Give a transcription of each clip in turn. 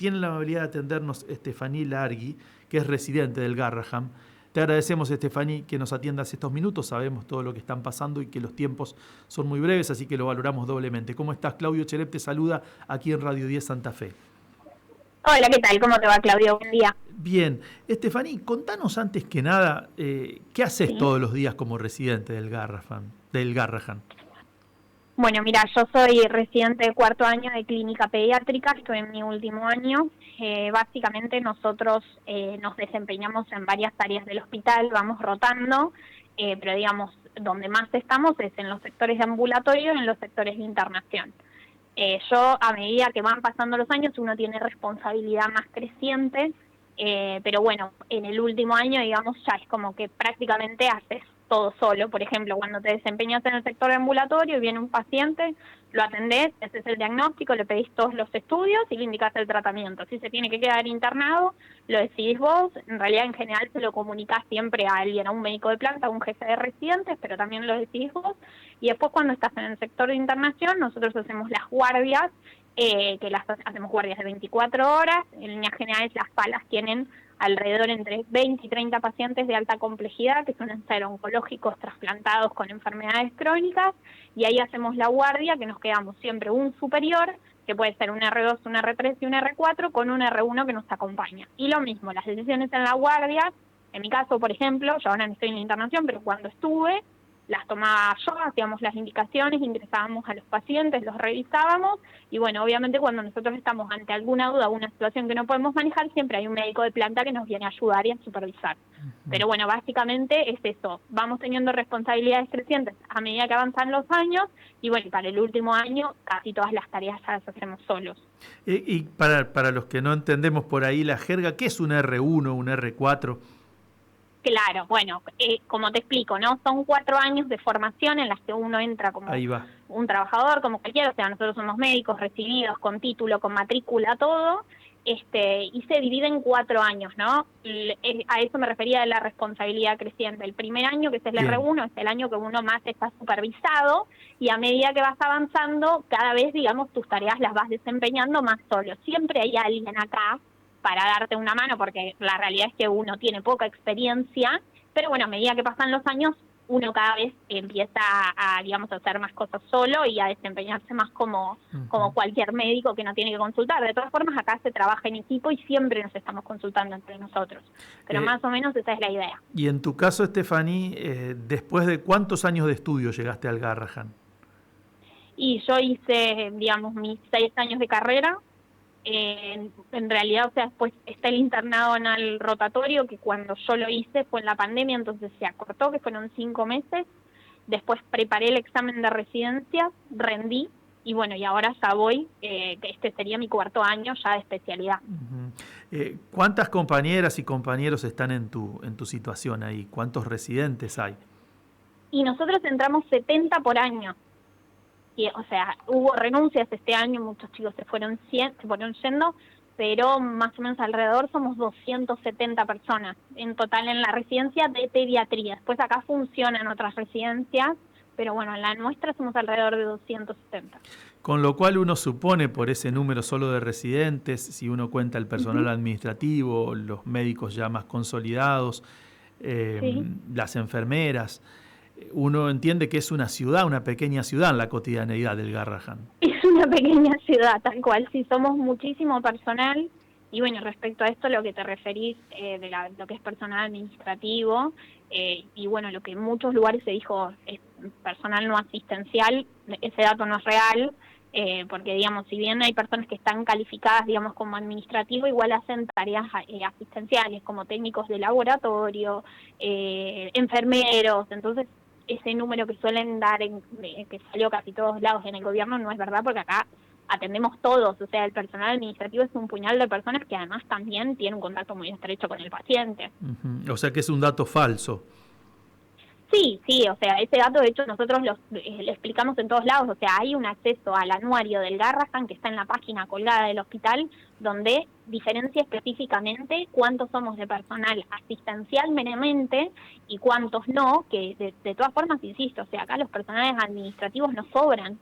tiene la amabilidad de atendernos Estefaní Largui, que es residente del Garrahan. Te agradecemos, Estefaní, que nos atiendas estos minutos. Sabemos todo lo que están pasando y que los tiempos son muy breves, así que lo valoramos doblemente. ¿Cómo estás? Claudio Cherep te saluda aquí en Radio 10 Santa Fe. Hola, ¿qué tal? ¿Cómo te va, Claudio? Buen día. Bien. Estefaní, contanos antes que nada, ¿qué haces todos los días como residente del Garrahan? Bueno, mira, yo soy residente de cuarto año de clínica pediátrica, estoy en mi último año. Básicamente nosotros nos desempeñamos en varias áreas del hospital, vamos rotando, pero digamos, donde más estamos es en los sectores de ambulatorio y en los sectores de internación. Yo, a medida que van pasando los años, uno tiene responsabilidad más creciente, pero bueno, en el último año, digamos, ya es como que prácticamente haces todo solo. Por ejemplo, cuando te desempeñas en el sector ambulatorio y viene un paciente, lo atendés, haces el diagnóstico, le pedís todos los estudios y le indicás el tratamiento. Si se tiene que quedar internado, lo decidís vos. En realidad, en general, se lo comunicás siempre a alguien, a un médico de planta, a un jefe de residentes, pero también lo decidís vos. Y después, cuando estás en el sector de internación, nosotros hacemos las guardias, que las hacemos guardias de 24 horas. En líneas generales, las salas tienen alrededor entre 20 y 30 pacientes de alta complejidad que suelen ser oncológicos trasplantados con enfermedades crónicas, y ahí hacemos la guardia, que nos quedamos siempre un superior, que puede ser un R2, un R3 y un R4, con un R1 que nos acompaña. Y lo mismo, las decisiones en la guardia, en mi caso, por ejemplo, yo ahora no estoy en la internación, pero cuando estuve, las tomaba yo, hacíamos las indicaciones, ingresábamos a los pacientes, los revisábamos, y bueno, obviamente cuando nosotros estamos ante alguna duda, alguna situación que no podemos manejar, siempre hay un médico de planta que nos viene a ayudar y a supervisar. Pero bueno, básicamente es eso, vamos teniendo responsabilidades crecientes a medida que avanzan los años, y bueno, para el último año casi todas las tareas ya las hacemos solos. Y para los que no entendemos por ahí la jerga, ¿qué es un R1, un R4? Claro, bueno, como te explico, ¿no? Son 4 años de formación en las que uno entra como un trabajador, como cualquiera, o sea, nosotros somos médicos recibidos con título, con matrícula, todo, y se divide en 4 años, ¿no? A eso me refería de la responsabilidad creciente. El primer año, que es el R1, es el año que uno más está supervisado, y a medida que vas avanzando, cada vez, digamos, tus tareas las vas desempeñando más solo. Siempre hay alguien acá para darte una mano, porque la realidad es que uno tiene poca experiencia, pero bueno, a medida que pasan los años, uno cada vez empieza digamos, a hacer más cosas solo y a desempeñarse más como cualquier médico que no tiene que consultar. De todas formas, acá se trabaja en equipo y siempre nos estamos consultando entre nosotros, pero más o menos esa es la idea. Y en tu caso, Estefaní, ¿después de cuántos años de estudio llegaste al Garrahan? Y yo hice, digamos, mis 6 años de carrera. En realidad, o sea, después está el internado en el rotatorio, que cuando yo lo hice fue en la pandemia, entonces se acortó, que fueron 5 meses. Después preparé el examen de residencia, rendí, y bueno, y ahora ya voy, que este sería mi 4.º año ya de especialidad. ¿Cuántas compañeras y compañeros están en tu situación ahí? ¿Cuántos residentes hay? Y nosotros entramos 70 por año. Y, o sea, hubo renuncias este año, muchos chicos se fueron yendo, pero más o menos alrededor somos 270 personas en total en la residencia de pediatría. Después acá funcionan otras residencias, pero bueno, en la nuestra somos alrededor de 270. Con lo cual uno supone, por ese número solo de residentes, si uno cuenta el personal administrativo, los médicos ya más consolidados, las enfermeras, uno entiende que es una ciudad, una pequeña ciudad en la cotidianeidad del Garrahan. Es una pequeña ciudad, tal cual, sí, somos muchísimo personal. Y bueno, respecto a esto, lo que te referís de lo que es personal administrativo, y bueno, lo que en muchos lugares se dijo es personal no asistencial, ese dato no es real, porque digamos, si bien hay personas que están calificadas, digamos, como administrativo, igual hacen tareas asistenciales, como técnicos de laboratorio, enfermeros. Entonces ese número que suelen dar, que salió casi todos lados en el gobierno, no es verdad, porque acá atendemos todos. O sea, el personal administrativo es un puñal de personas que además también tiene un contacto muy estrecho con el paciente. O sea que es un dato falso. Sí, o sea, ese dato de hecho nosotros lo explicamos en todos lados. O sea, hay un acceso al anuario del Garrahan que está en la página colgada del hospital, donde diferencia específicamente cuántos somos de personal asistencial meramente y cuántos no, que de todas formas, insisto, o sea, acá los personales administrativos no sobran.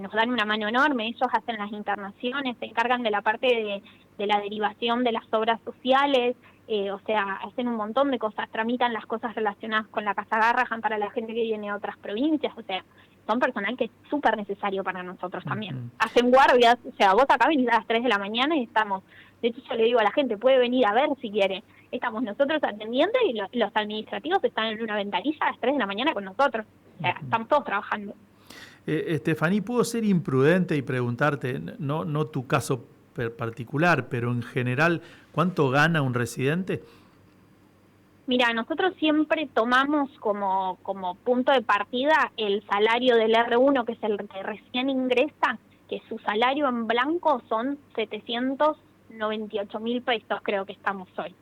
nos dan una mano enorme, ellos hacen las internaciones, se encargan de la parte de la derivación de las obras sociales, o sea, hacen un montón de cosas, tramitan las cosas relacionadas con la Casa Garrahan para la gente que viene de otras provincias, o sea, son personal que es súper necesario para nosotros también. Hacen guardias, o sea, vos acá venís a las 3 de la mañana y estamos, de hecho yo le digo a la gente, puede venir a ver si quiere, estamos nosotros atendiendo y los administrativos están en una ventanilla a las 3 de la mañana con nosotros, o sea, estamos todos trabajando. Estefaní, ¿puedo ser imprudente y preguntarte, no tu caso particular, pero en general, ¿cuánto gana un residente? Mira, nosotros siempre tomamos como punto de partida el salario del R1, que es el que recién ingresa, que su salario en blanco son 798.000 pesos, creo que estamos hoy.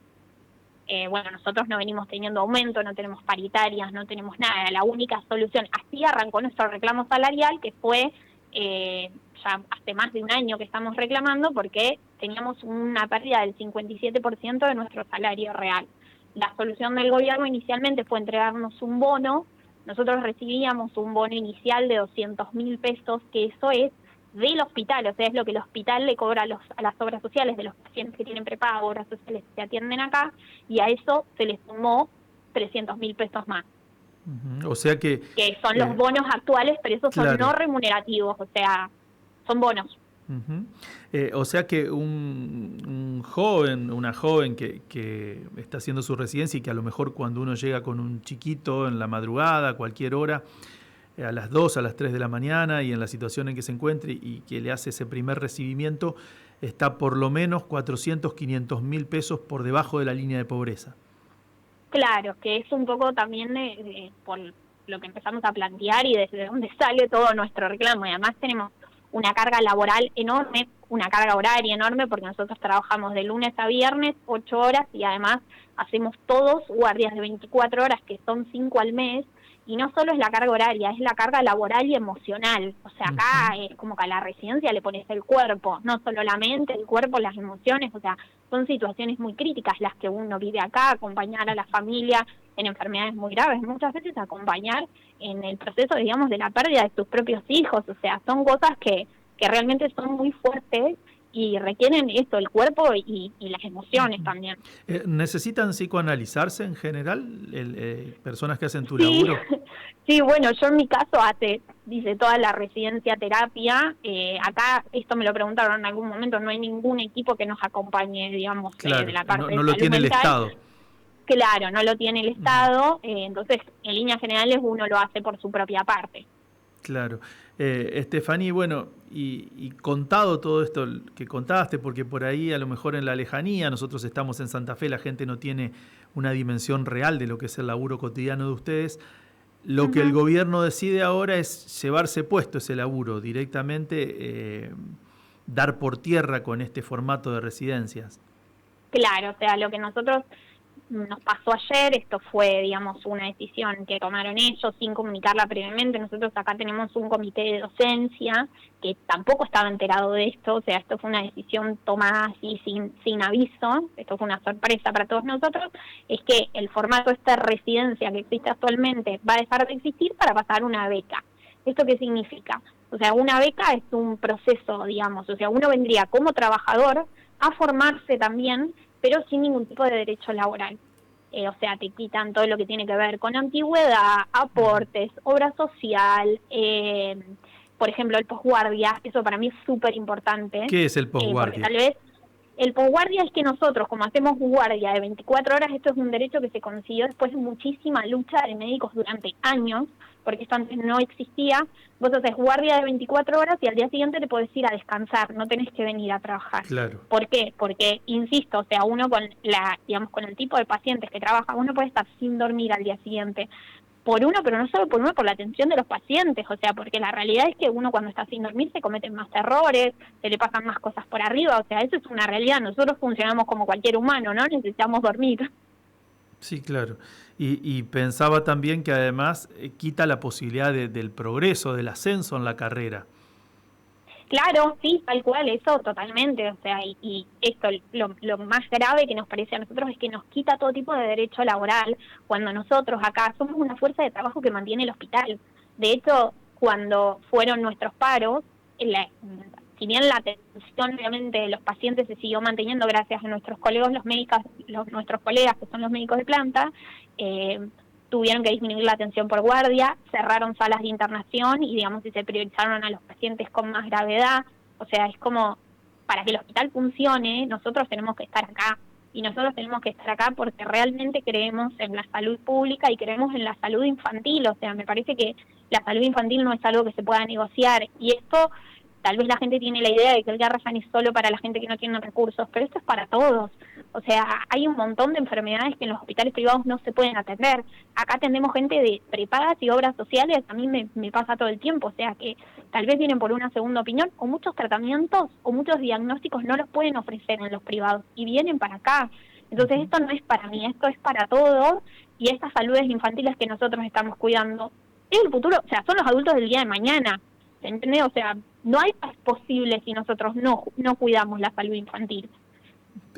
Bueno, nosotros no venimos teniendo aumento, no tenemos paritarias, no tenemos nada. La única solución, así arrancó nuestro reclamo salarial, que fue ya hace más de un año que estamos reclamando, porque teníamos una pérdida del 57% de nuestro salario real. La solución del gobierno inicialmente fue entregarnos un bono. Nosotros recibíamos un bono inicial de 200.000 pesos, que eso es del hospital, o sea, es lo que el hospital le cobra a las obras sociales de los pacientes que tienen prepago, obras sociales que se atienden acá, y a eso se les sumó 300.000 pesos más. O sea que son los bonos actuales, pero esos son no remunerativos, o sea, son bonos. O sea que una joven que está haciendo su residencia y que a lo mejor cuando uno llega con un chiquito en la madrugada, a cualquier hora, a las 2, a las 3 de la mañana y en la situación en que se encuentre y que le hace ese primer recibimiento, está por lo menos 400, 500.000 pesos por debajo de la línea de pobreza. Claro, que es un poco también por lo que empezamos a plantear y desde dónde sale todo nuestro reclamo. Y además tenemos una carga laboral enorme, una carga horaria enorme, porque nosotros trabajamos de lunes a viernes, 8 horas, y además hacemos todos guardias de 24 horas, que son 5 al mes, y no solo es la carga horaria, es la carga laboral y emocional. O sea, acá es como que a la residencia le pones el cuerpo, no solo la mente, el cuerpo, las emociones, o sea, son situaciones muy críticas las que uno vive acá, acompañar a la familia en enfermedades muy graves, muchas veces acompañar en el proceso, digamos, de la pérdida de sus propios hijos, o sea, son cosas que realmente son muy fuertes y requieren esto, el cuerpo y las emociones también. ¿Necesitan psicoanalizarse en general personas que hacen tu laburo? Sí, bueno, yo en mi caso dice toda la residencia terapia, acá esto me lo preguntaron en algún momento, no hay ningún equipo que nos acompañe, digamos, claro, de la parte de no lo tiene mental. El Estado. Claro, no lo tiene el Estado, entonces en líneas generales uno lo hace por su propia parte. Claro. Estefaní, bueno, y contado todo esto que contaste, porque por ahí a lo mejor en la lejanía, nosotros estamos en Santa Fe, la gente no tiene una dimensión real de lo que es el laburo cotidiano de ustedes, lo que el gobierno decide ahora es llevarse puesto ese laburo, directamente dar por tierra con este formato de residencias. Claro, o sea, lo que nosotros nos pasó ayer, esto fue, digamos, una decisión que tomaron ellos sin comunicarla previamente. Nosotros acá tenemos un comité de docencia que tampoco estaba enterado de esto, o sea, esto fue una decisión tomada así sin aviso, esto fue una sorpresa para todos nosotros, es que el formato de esta residencia que existe actualmente va a dejar de existir para pasar una beca. ¿Esto qué significa? O sea, una beca es un proceso, digamos, o sea, uno vendría como trabajador a formarse también, pero sin ningún tipo de derecho laboral. O sea, te quitan todo lo que tiene que ver con antigüedad, aportes, obra social, por ejemplo, el posguardia, eso para mí es súper importante. ¿Qué es el posguardia? Tal vez el posguardia es que nosotros, como hacemos guardia de 24 horas, esto es un derecho que se consiguió después de muchísima lucha de médicos durante años, porque esto antes no existía. Vos haces guardia de 24 horas y al día siguiente te podés ir a descansar, no tenés que venir a trabajar. Claro. ¿Por qué? Porque, insisto, o sea, uno con con el tipo de pacientes que trabaja, uno puede estar sin dormir al día siguiente. Por uno, pero no solo por uno, por la atención de los pacientes, o sea, porque la realidad es que uno cuando está sin dormir se cometen más errores, se le pasan más cosas por arriba, o sea, eso es una realidad. Nosotros funcionamos como cualquier humano, ¿no? Necesitamos dormir. Sí, claro. Y pensaba también que además quita la posibilidad del progreso, del ascenso en la carrera. Claro, sí, tal cual, eso totalmente, o sea, y esto, lo más grave que nos parece a nosotros es que nos quita todo tipo de derecho laboral cuando nosotros acá somos una fuerza de trabajo que mantiene el hospital. De hecho, cuando fueron nuestros paros, si bien la atención obviamente de los pacientes se siguió manteniendo gracias a nuestros colegas, nuestros colegas que son los médicos de planta, tuvieron que disminuir la atención por guardia, cerraron salas de internación y digamos si se priorizaron a los pacientes con más gravedad. O sea, es como, para que el hospital funcione, nosotros tenemos que estar acá. Y nosotros tenemos que estar acá porque realmente creemos en la salud pública y creemos en la salud infantil. O sea, me parece que la salud infantil no es algo que se pueda negociar. Y esto, tal vez la gente tiene la idea de que el Garrahan es solo para la gente que no tiene recursos, pero esto es para todos. O sea, hay un montón de enfermedades que en los hospitales privados no se pueden atender. Acá atendemos gente de prepagas y obras sociales, a mí me pasa todo el tiempo. O sea, que tal vez vienen por una segunda opinión, o muchos tratamientos o muchos diagnósticos no los pueden ofrecer en los privados y vienen para acá. Entonces esto no es para mí, esto es para todos, y estas saludes infantiles que nosotros estamos cuidando es el futuro, o sea, son los adultos del día de mañana, ¿entendés? O sea, no hay paz posible si nosotros no cuidamos la salud infantil.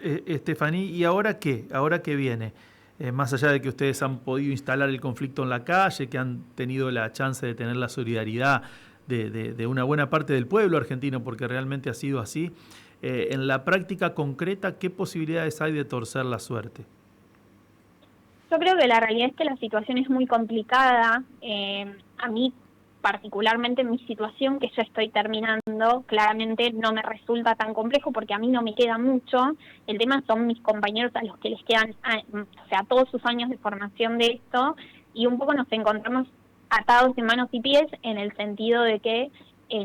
Estefaní, ¿y ahora qué? ¿Ahora qué viene? Más allá de que ustedes han podido instalar el conflicto en la calle, que han tenido la chance de tener la solidaridad de una buena parte del pueblo argentino, porque realmente ha sido así, en la práctica concreta, ¿qué posibilidades hay de torcer la suerte? Yo creo que la realidad es que la situación es muy complicada. A mí, particularmente en mi situación, que yo estoy terminando, claramente no me resulta tan complejo porque a mí no me queda mucho. El tema son mis compañeros a los que les quedan, o sea, todos sus años de formación de esto, y un poco nos encontramos atados de manos y pies en el sentido de que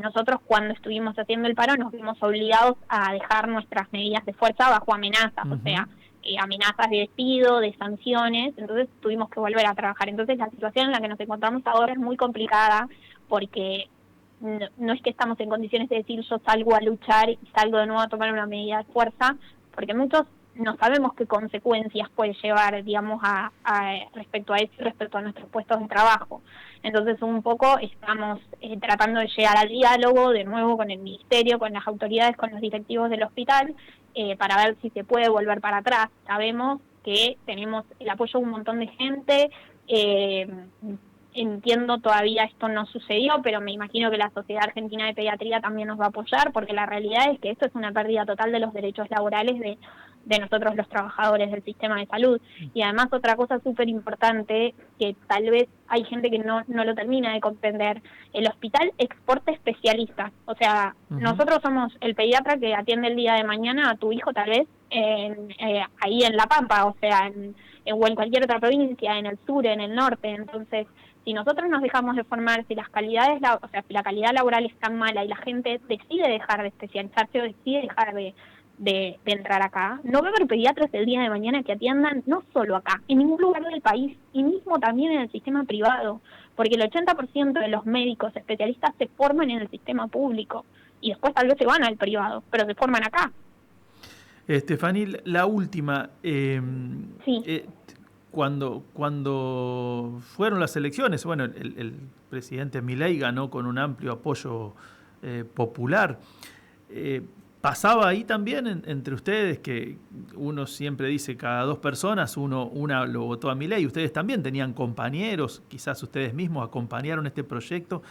nosotros cuando estuvimos haciendo el paro nos vimos obligados a dejar nuestras medidas de fuerza bajo amenazas, o sea, amenazas de despido, de sanciones, entonces tuvimos que volver a trabajar. Entonces la situación en la que nos encontramos ahora es muy complicada porque no es que estamos en condiciones de decir yo salgo a luchar y salgo de nuevo a tomar una medida de fuerza, porque muchos no sabemos qué consecuencias puede llevar, digamos, respecto a eso y respecto a nuestros puestos de trabajo. Entonces, un poco estamos tratando de llegar al diálogo de nuevo con el ministerio, con las autoridades, con los directivos del hospital, para ver si se puede volver para atrás. Sabemos que tenemos el apoyo de un montón de gente. Entiendo todavía esto no sucedió, pero me imagino que la Sociedad Argentina de Pediatría también nos va a apoyar, porque la realidad es que esto es una pérdida total de los derechos laborales de nosotros los trabajadores del sistema de salud. Y además otra cosa súper importante, que tal vez hay gente que no lo termina de comprender, el hospital exporta especialistas. O sea, nosotros somos el pediatra que atiende el día de mañana a tu hijo tal vez ahí en La Pampa, o sea, o en cualquier otra provincia, en el sur, en el norte. Entonces, si nosotros nos dejamos de formar, si si la calidad laboral es tan mala y la gente decide dejar de especializarse o decide dejar de entrar acá, no va a haber pediatras el día de mañana que atiendan no solo acá, en ningún lugar del país, y mismo también en el sistema privado, porque el 80% de los médicos especialistas se forman en el sistema público, y después tal vez se van al privado, pero se forman acá. Estefaní, la última, sí. Cuando fueron las elecciones, bueno, el presidente Milei ganó con un amplio apoyo popular. ¿Pasaba ahí también entre ustedes que uno siempre dice cada dos personas, una lo votó a Milei? Ustedes también tenían compañeros, quizás ustedes mismos acompañaron este proyecto.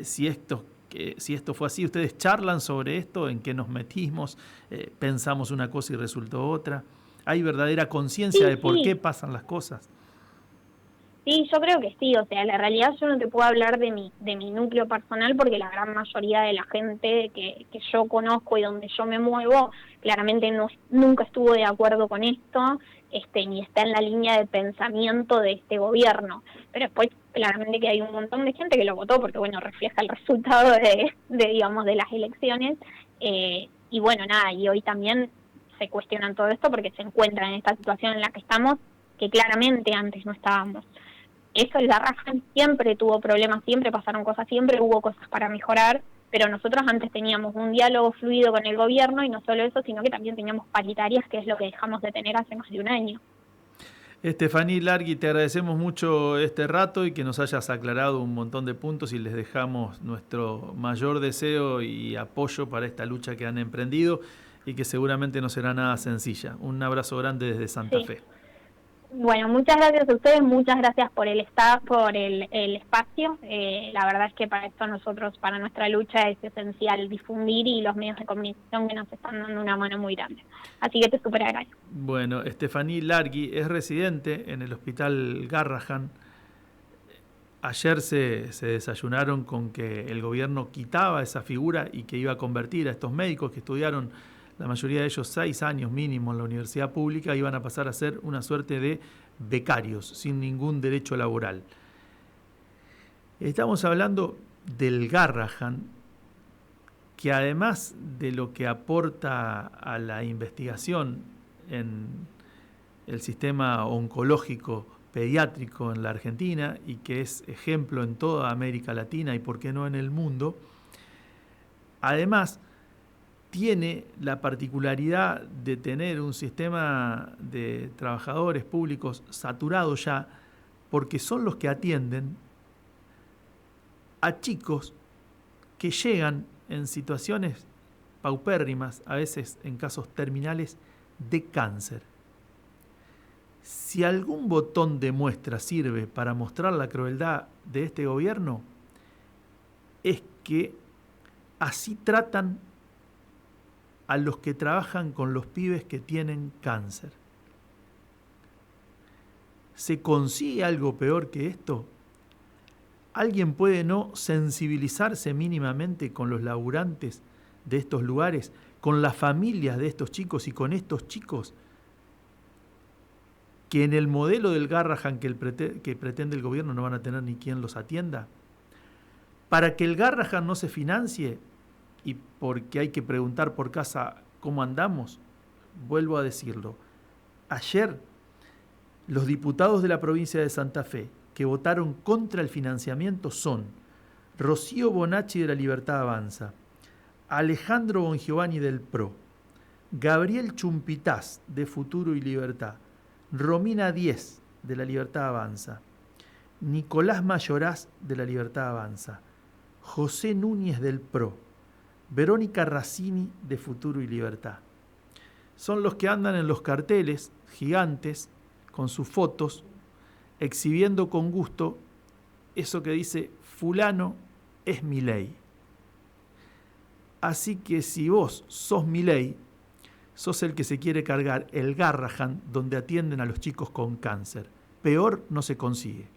Si esto fue así, ¿ustedes charlan sobre esto? ¿En qué nos metimos? ¿Pensamos una cosa y resultó otra? ¿Hay verdadera conciencia de por qué pasan las cosas? Sí, yo creo que sí. O sea, la realidad yo no te puedo hablar de mi núcleo personal porque la gran mayoría de la gente que yo conozco y donde yo me muevo claramente nunca estuvo de acuerdo con esto, ni está en la línea de pensamiento de este gobierno. Pero después claramente que hay un montón de gente que lo votó porque, bueno, refleja el resultado digamos, de las elecciones. Y bueno, nada, y hoy también se cuestionan todo esto porque se encuentran en esta situación en la que estamos, que claramente antes no estábamos. Eso, el Garrahan siempre tuvo problemas, siempre pasaron cosas, siempre hubo cosas para mejorar, pero nosotros antes teníamos un diálogo fluido con el gobierno y no solo eso, sino que también teníamos paritarias, que es lo que dejamos de tener hace más de un año. Estefaní Largui, te agradecemos mucho este rato y que nos hayas aclarado un montón de puntos y les dejamos nuestro mayor deseo y apoyo para esta lucha que han emprendido y que seguramente no será nada sencilla. Un abrazo grande desde Santa Fe. Bueno, muchas gracias a ustedes, muchas gracias por el staff, por el espacio. La verdad es que para esto nosotros, para nuestra lucha es esencial difundir y los medios de comunicación que nos están dando una mano muy grande. Así que te súper agradezco. Bueno, Estefaní Largui es residente en el Hospital Garrahan. Ayer se desayunaron con que el gobierno quitaba esa figura y que iba a convertir a estos médicos que estudiaron, la mayoría de ellos 6 años mínimo en la universidad pública, iban a pasar a ser una suerte de becarios, sin ningún derecho laboral. Estamos hablando del Garrahan, que además de lo que aporta a la investigación en el sistema oncológico pediátrico en la Argentina y que es ejemplo en toda América Latina y por qué no en el mundo, además tiene la particularidad de tener un sistema de trabajadores públicos saturado ya, porque son los que atienden a chicos que llegan en situaciones paupérrimas, a veces en casos terminales, de cáncer. Si algún botón de muestra sirve para mostrar la crueldad de este gobierno, es que así tratan a los que trabajan con los pibes que tienen cáncer. ¿Se consigue algo peor que esto? ¿Alguien puede no sensibilizarse mínimamente con los laburantes de estos lugares, con las familias de estos chicos y con estos chicos que en el modelo del Garrahan que pretende el gobierno no van a tener ni quien los atienda? Para que el Garrahan no se financie, y porque hay que preguntar por casa cómo andamos, vuelvo a decirlo, ayer los diputados de la provincia de Santa Fe que votaron contra el financiamiento son Rocío Bonacci de la Libertad Avanza, Alejandro Bongiovanni del PRO, Gabriel Chumpitaz de Futuro y Libertad, Romina Díez de la Libertad Avanza, Nicolás Mayoraz de la Libertad Avanza, José Núñez del PRO, Verónica Racini de Futuro y Libertad. Son los que andan en los carteles gigantes con sus fotos, exhibiendo con gusto eso que dice fulano es Milei. Así que si vos sos Milei, sos el que se quiere cargar el Garrahan donde atienden a los chicos con cáncer. Peor no se consigue.